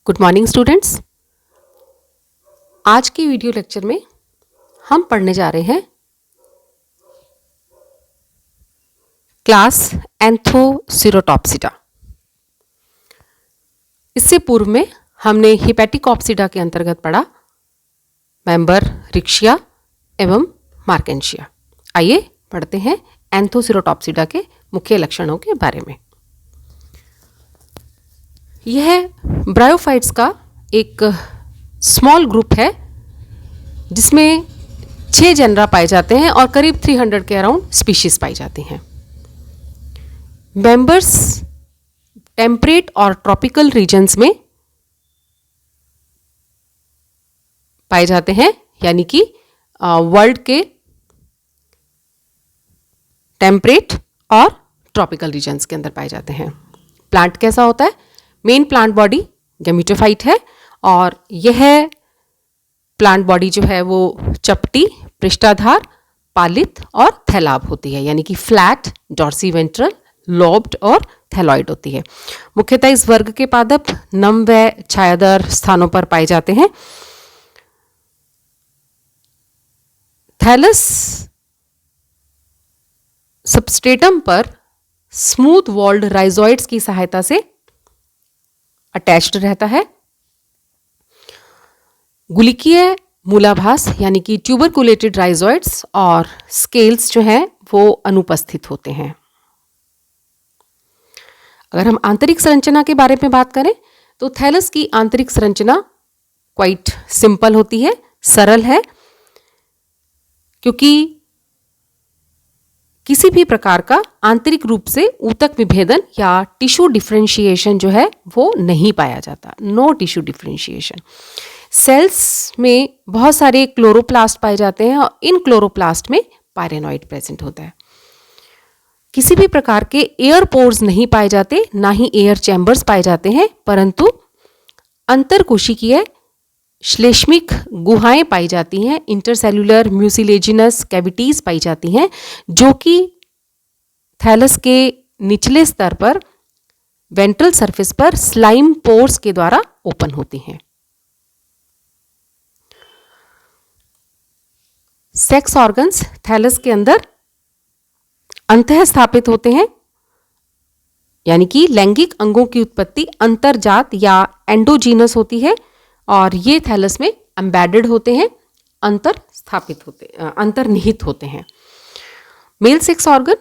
Good morning students. आज की video lecture में हम पढ़ने जा रहे हैं क्लास एंथोसिरोटॉप्सिडा। इससे पूर्व में हमने हिपैटिकॉप्सिडा के अंतर्गत पढ़ा मेंबर रिक्शिया एवं मार्केंशिया। आइए पढ़ते हैं एंथोसिरोटॉप्सिडा के मुख्य लक्षणों के बारे में। यह ब्रायोफाइट्स का एक स्मॉल ग्रुप है जिसमें 6 जेनरा पाए जाते हैं और करीब 300 के अराउंड स्पीशीज पाई जाती हैं। मेंबर्स टेम्परेट और ट्रॉपिकल रीजन्स में पाए जाते हैं, यानी कि वर्ल्ड के टेम्परेट और ट्रॉपिकल रीजन्स के अंदर पाए जाते हैं। प्लांट कैसा होता है? मेन प्लांट बॉडी गैमेटोफाइट है और यह प्लांट बॉडी जो है वो चपटी, पृष्ठाधार, पालित और थैलाब होती है, यानी कि फ्लैट, डॉर्सी वेंट्रल, लोब्ड और थैलॉइड होती है। मुख्यतः इस वर्ग के पादप नम व छायादार स्थानों पर पाए जाते हैं। थैलस सबस्ट्रेटम पर स्मूथ वॉल्ड राइजोइड्स की सहायता से अटैच्ड रहता है। गुलिकीय मूलाभास यानी कि ट्यूबरकुलेटेड राइजोइड्स और स्केल्स जो हैं वो अनुपस्थित होते हैं। अगर हम आंतरिक संरचना के बारे में बात करें तो थैलस की आंतरिक संरचना क्वाइट सिंपल होती है, सरल है, क्योंकि किसी भी प्रकार का आंतरिक रूप से ऊतक विभेदन या टिश्यू डिफरेंशिएशन जो है वो नहीं पाया जाता। No tissue differentiation. सेल्स में बहुत सारे क्लोरोप्लास्ट पाए जाते हैं और इन क्लोरोप्लास्ट में पायरेनॉइड प्रेजेंट होता है। किसी भी प्रकार के एयर पोर्स नहीं पाए जाते, ना ही एयर चैम्बर्स पाए जाते हैं, परंतु अंतरकोशिकीय श्लेष्मिक गुहाएं पाई जाती हैं, इंटरसेल्युलर म्यूसिलेजिनस कैविटीज पाई जाती हैं, जो कि थैलस के निचले स्तर पर वेंट्रल सरफेस पर स्लाइम पोर्स के द्वारा ओपन होती हैं। सेक्स ऑर्गन्स थैलस के अंदर अंतः स्थापित होते हैं, यानी कि लैंगिक अंगों की उत्पत्ति अंतरजात या एंडोजीनस होती है और ये थैलस में एम्बेडेड होते हैं, अंतर्निहित होते हैं। मेल सेक्स ऑर्गन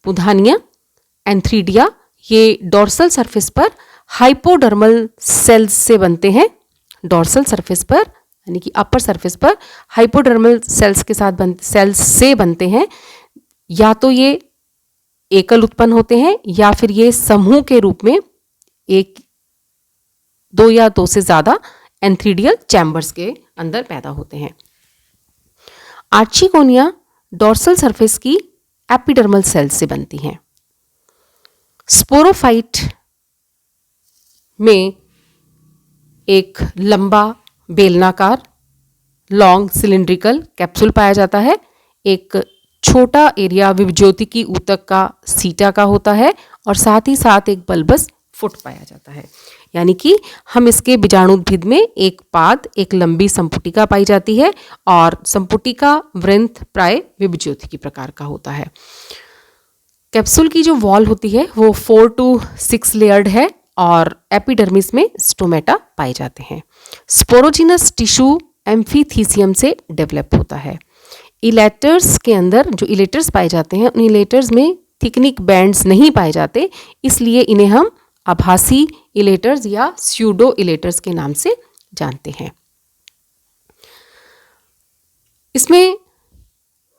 पुधानिया, एंथ्रीडिया, ये डोर्सल सरफेस पर हाइपोडर्मल सेल्स से बनते हैं। डोर्सल सरफेस पर यानी कि अपर सरफेस पर हाइपोडर्मल सेल्स के साथ सेल्स से बनते हैं। या तो ये एकल उत्पन्न होते हैं या फिर ये समूह के रूप में दो या दो से ज्यादा एंथ्रीडियल चैम्बर्स के अंदर पैदा होते हैं। आर्चिकोनिया डोर्सल सरफेस की एपिडर्मल सेल्स से बनती हैं। स्पोरोफाइट में एक लंबा बेलनाकार लॉन्ग सिलिंड्रिकल कैप्सूल पाया जाता है। एक छोटा एरिया विभज्योतिकी ऊतक का सीटा का होता है और साथ ही साथ एक बल्बस फुट पाया जाता है, यानी कि हम इसके बीजाणुद्भिद में एक पाद, एक लंबी संपुटिका पाई जाती है और संपुटिका वृंत प्राय विभज्योतिकी प्रकार का होता है। कैप्सूल की जो वॉल होती है वो 4 to 6 लेयर्ड है और एपिडर्मिस में स्टोमेटा पाए जाते हैं। स्पोरोजिनस टिश्यू एम्फीथीसियम से डेवलप होता है। इलेटर्स के अंदर जो इलेटर्स पाए जाते हैं उन इलेटर्स में थिकनिक बैंड्स नहीं पाए जाते, इसलिए इन्हें हम आभासी इलेटर्स या स्यूडो इलेटर्स के नाम से जानते हैं। इसमें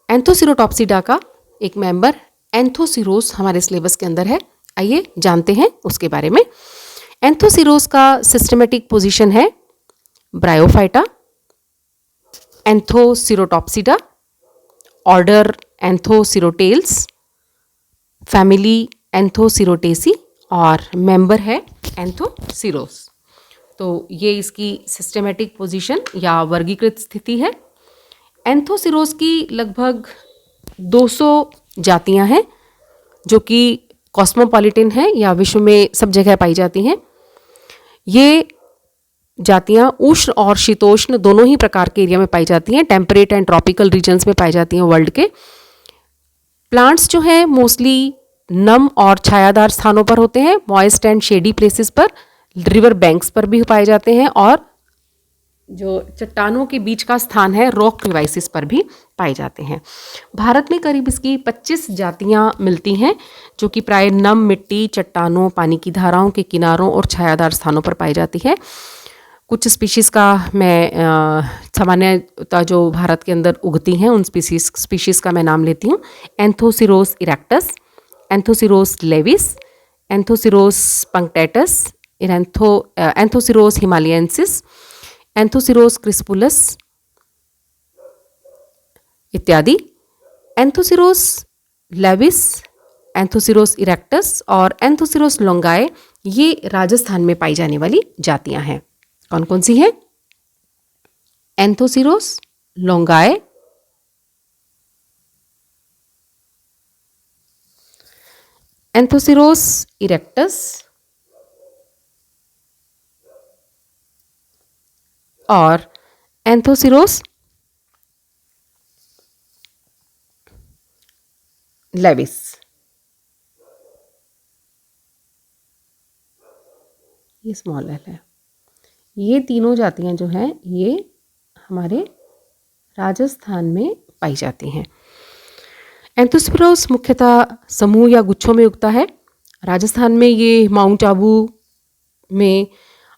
एंथोसिरोटॉप्सिडा का एक मेंबर एंथोसिरोस हमारे सिलेबस के अंदर है। आइए जानते हैं उसके बारे में। एंथोसिरोस का सिस्टमेटिक पोजीशन है ब्रायोफाइटा, एंथोसिरोटॉप्सिडा, ऑर्डर एंथोसिरोटेल्स, फैमिली एंथोसिरोटेसी और मेंबर है एंथोसिरोस। तो ये इसकी सिस्टमेटिक पोजीशन या वर्गीकृत स्थिति है। एंथोसिरोस की लगभग 200 जातियां हैं जो कि कॉस्मोपॉलिटन है या विश्व में सब जगह पाई जाती हैं। ये जातियाँ उष्ण और शीतोष्ण दोनों ही प्रकार के एरिया में पाई जाती हैं, टेम्परेट एंड ट्रॉपिकल रीजन्स में पाई जाती हैं वर्ल्ड के। प्लांट्स जो हैं मोस्टली नम और छायादार स्थानों पर होते हैं, मॉइस्ट एंड शेडी प्लेसेस पर, रिवर बैंक्स पर भी पाए जाते हैं, और जो चट्टानों के बीच का स्थान है रॉक क्रिवाइसिस पर भी पाए जाते हैं। भारत में करीब इसकी 25 जातियां मिलती हैं, जो कि प्राय नम मिट्टी, चट्टानों, पानी की धाराओं के किनारों और छायादार स्थानों पर पाई जाती है। कुछ स्पीशीज़ का मैं सामान्यतः जो भारत के अंदर उगती हैं उन स्पीशीज़ का मैं नाम लेती हूँ। Anthoceros erectus, Anthoceros laevis, Anthoceros punctatus, Anthoceros himalayensis, Anthoceros crispulus इत्यादि। एंथोसिरोस लेविस, एंथोसिरोस इरेक्टस और एंथोसिरोस लोंगाए ये राजस्थान में पाई जाने वाली जातियां हैं। कौन कौन सी हैं? एंथोसिरोस लोंगाए, एंथोसिरोस इरेक्टस और एंथोसिरोस लेविस। ये स्मॉल एल है। ये तीनों जातियां जो हैं ये हमारे राजस्थान में पाई जाती हैं। एंथोस्पिरोस मुख्यतः समूह या गुच्छों में उगता है। राजस्थान में ये माउंट आबू में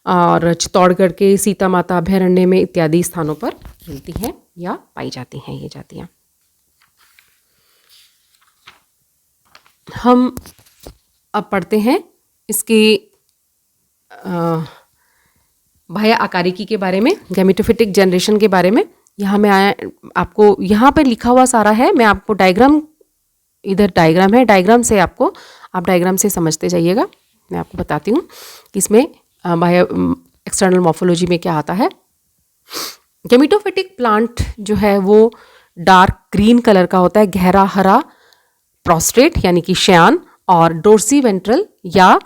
और चित्तौड़गढ़ के सीता माता अभयारण्य में इत्यादि स्थानों पर मिलती हैं या पाई जाती हैं ये जातियाँ। हम अब पढ़ते हैं इसके बाह्य आकारिकी के बारे में, गैमेटोफिटिक जनरेशन के बारे में। यहाँ में आया आपको, यहाँ पे लिखा हुआ सारा है, मैं आपको डायग्राम, इधर डायग्राम है, डायग्राम से आपको, आप डायग्राम से समझते जाइएगा। मैं आपको बताती हूँ कि इसमें बाह्य एक्सटर्नल मॉर्फोलॉजी में क्या आता है। गैमेटोफिटिक प्लांट जो है वो डार्क ग्रीन कलर का होता है, गहरा हरा, प्रोस्ट्रेट यानी कि शयान, और डोर्सी वेंट्रल या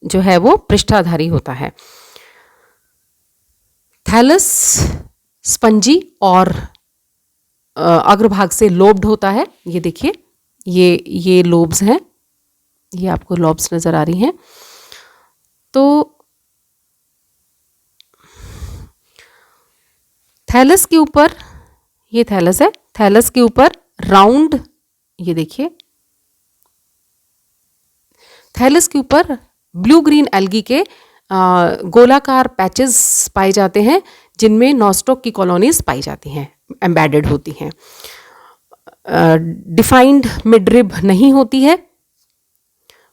जो है वो पृष्ठाधारी होता है। थैलस स्पंजी और अग्रभाग से लोब्ड होता है। ये देखिए, ये लोब्स हैं, ये आपको लोब्स नजर आ रही हैं। तो थैलस के ऊपर, ये थैलस है, थैलस के ऊपर राउंड, ये देखिए थैलस के ऊपर ब्लू ग्रीन एल्गी के गोलाकार पैचेस पाए जाते हैं, जिनमें नॉस्टॉक की कॉलोनीज पाई जाती हैं, एम्बेडेड होती हैं। डिफाइंड मिडरिब नहीं होती है।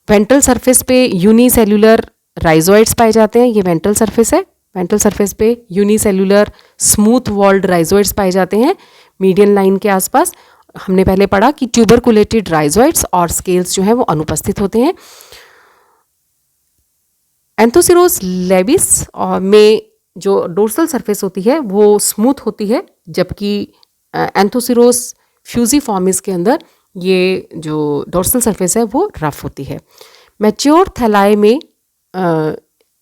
वेंट्रल सरफेस पे यूनिसेल्यूलर राइजोइड्स पाए जाते हैं, ये वेंट्रल सरफेस है। वेंट्रल सरफेस पे यूनिसेल्यूलर स्मूथ वॉल्ड राइजोइड्स पाए जाते हैं मीडियन लाइन के आसपास। हमने पहले पढ़ा कि ट्यूबरकुलेटेड राइजोइड्स और स्केल्स जो हैं वो अनुपस्थित होते हैं। एंथोसिरोस लेविस में जो डोर्सल सरफेस होती है वो स्मूथ होती है, जबकि एंथोसिरोस फ्यूजिफॉर्मिस के अंदर ये जो डोर्सल सरफेस है वो रफ होती है। मैच्योर थैलाई में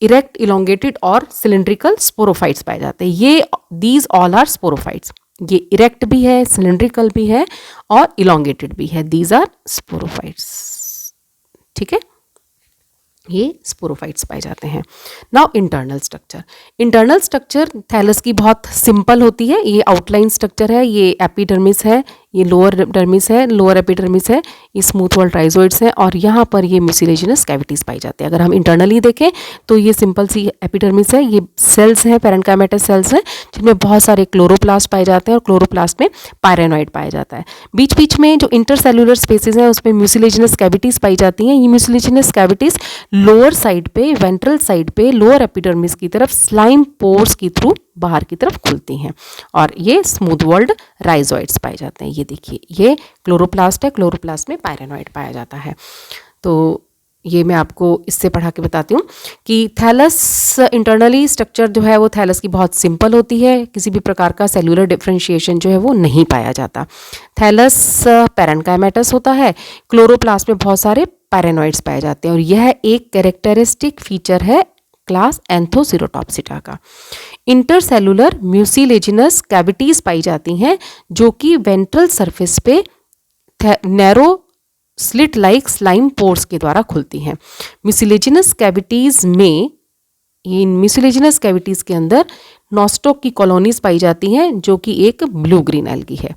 इरेक्ट, इलोंगेटेड और सिलिंड्रिकल स्पोरोफाइट्स पाए जाते हैं। ये दीज ऑल आर स्पोरोफाइट्स। ये इरेक्ट भी है, सिलिंड्रिकल भी है और इलोंगेटेड भी है। These are sporophytes. ठीक है, ये स्पोरोफाइट्स पाए जाते हैं। Now internal structure. Internal structure thallus की बहुत सिंपल होती है। ये आउटलाइन स्ट्रक्चर है, ये एपिडर्मिस है, ये लोअर डर्मिस है, लोअर एपिडर्मिस है, ये स्मूथ वॉल्ड राइजोइड्स हैं, और यहाँ पर ये म्यूसिलेजिनस कैविटीज़ पाई जाती है। अगर हम इंटरनली देखें तो ये सिंपल सी एपिडर्मिस है, ये सेल्स हैं, पैरेन्काइमेटस सेल्स हैं, जिनमें बहुत सारे क्लोरोप्लास्ट पाए जाते हैं, और क्लोरोप्लास्ट में पायरेनॉइड पाया जाता है। बीच बीच में जो इंटरसेल्यूलर स्पेसेस हैं उसमें म्यूसिलेजिनस कैविटीज़ पाई जाती हैं। ये म्यूसिलेजिनस कैविटीज़ लोअर साइड पे, वेंट्रल साइड पे, लोअर एपिडर्मिस की तरफ स्लाइम पोर्स के थ्रू बाहर की तरफ खुलती हैं, और ये स्मूथ वॉल्ड राइजोइड्स पाए जाते हैं। ये देखिए, ये क्लोरोप्लास्ट है, क्लोरोप्लास्ट में पायरेनॉइड पाया जाता है। तो ये मैं आपको इससे पढ़ा के बताती हूँ कि थैलस इंटरनली स्ट्रक्चर जो है वो थैलस की बहुत सिंपल होती है। किसी भी प्रकार का सेलुलर डिफरेंशिएशन जो है वो नहीं पाया जाता। थैलस पैरेन्काइमेटस होता है, क्लोरोप्लास्ट में बहुत सारे पायरेनॉइड्स पाए जाते हैं, और यह एक कैरेक्टरिस्टिक फीचर है क्लास एंथोसिरोटॉप्सिटा का। इंटरसेलुलर म्यूसिलेजिनस कैविटीज पाई जाती हैं जो कि वेंट्रल सरफेस पे narrow slit like slime pores के द्वारा खुलती हैं। म्यूसिलेजिनस कैविटीज में, इन म्यूसिलेजिनस कैविटीज के अंदर नॉस्टॉक की कॉलोनीज पाई जाती हैं जो कि एक ब्लू ग्रीन एल्गी है।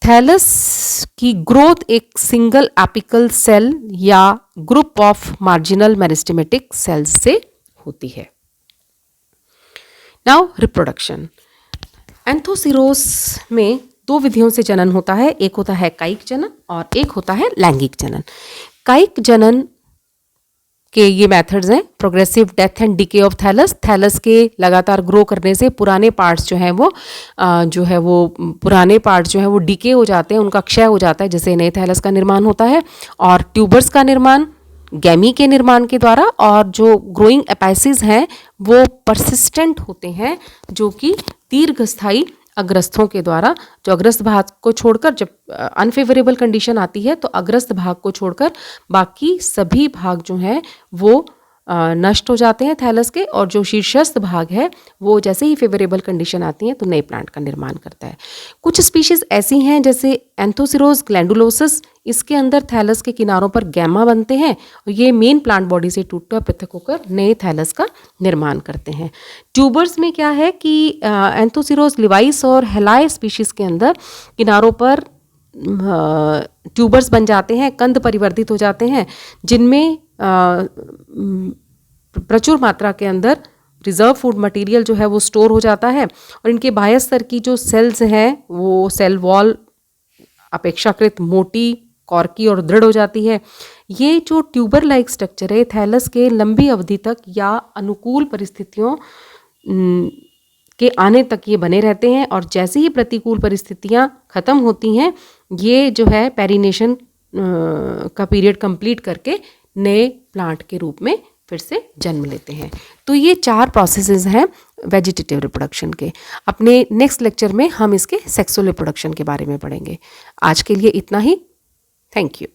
थैलस की ग्रोथ एक सिंगल एपिकल सेल या group of marginal meristematic cells से होती है। Now reproduction. एंथोसिरोस में दो विधियों से जनन होता है, एक होता है कायिक जनन और एक होता है लैंगिक जनन। कायिक जनन के ये मेथड्स हैं progressive death and decay of thallus. Thallus के लगातार ग्रो करने से पुराने पार्ट्स जो हैं वो पुराने पार्ट्स जो हैं वो डिके हो जाते हैं, उनका क्षय हो जाता है, जिससे नए थैलस का निर्माण होता है। और ट्यूबर्स का निर्माण गैमी के निर्माण के द्वारा, और जो ग्रोइंग एपाइसिस हैं वो परसिस्टेंट होते हैं जो कि दीर्घस्थायी अग्रस्थों के द्वारा, जो अग्रस्त भाग को छोड़कर, जब अनफेवरेबल कंडीशन आती है तो अग्रस्त भाग को छोड़कर बाकी सभी भाग जो हैं वो नष्ट हो जाते हैं थैलस के, और जो शीर्षस्थ भाग है वो जैसे ही फेवरेबल कंडीशन आती है तो नए प्लांट का निर्माण करता है। कुछ स्पीशीज ऐसी हैं जैसे एंथोसिरोस ग्लैंडुलोसस, इसके अंदर थैलस के किनारों पर गैमा बनते हैं और ये मेन प्लांट बॉडी से टूटकर पृथक होकर नए थैलस का निर्माण करते हैं। ट्यूबर्स में क्या है कि एंथोसिरोस लिवाइस और हेलाए स्पीशीज के अंदर किनारों पर ट्यूबर्स बन जाते हैं, कंद परिवर्तित हो जाते हैं, जिनमें प्रचुर मात्रा के अंदर रिजर्व फूड मटेरियल जो है वो स्टोर हो जाता है, और इनके बाह्य स्तर की जो सेल्स हैं वो सेल वॉल अपेक्षाकृत मोटी, कॉर्की और दृढ़ हो जाती है। ये जो ट्यूबर लाइक स्ट्रक्चर है थैलस के लंबी अवधि तक या अनुकूल परिस्थितियों के आने तक ये बने रहते हैं, और जैसे ही प्रतिकूल परिस्थितियां खत्म होती हैं ये जो है पेरिनेशन का पीरियड कंप्लीट करके नए प्लांट के रूप में फिर से जन्म लेते हैं। तो ये 4 प्रोसेसेस हैं वेजिटेटिव रिप्रोडक्शन के। अपने नेक्स्ट लेक्चर में हम इसके सेक्सुअल रिप्रोडक्शन के बारे में पढ़ेंगे। आज के लिए इतना ही। Thank you.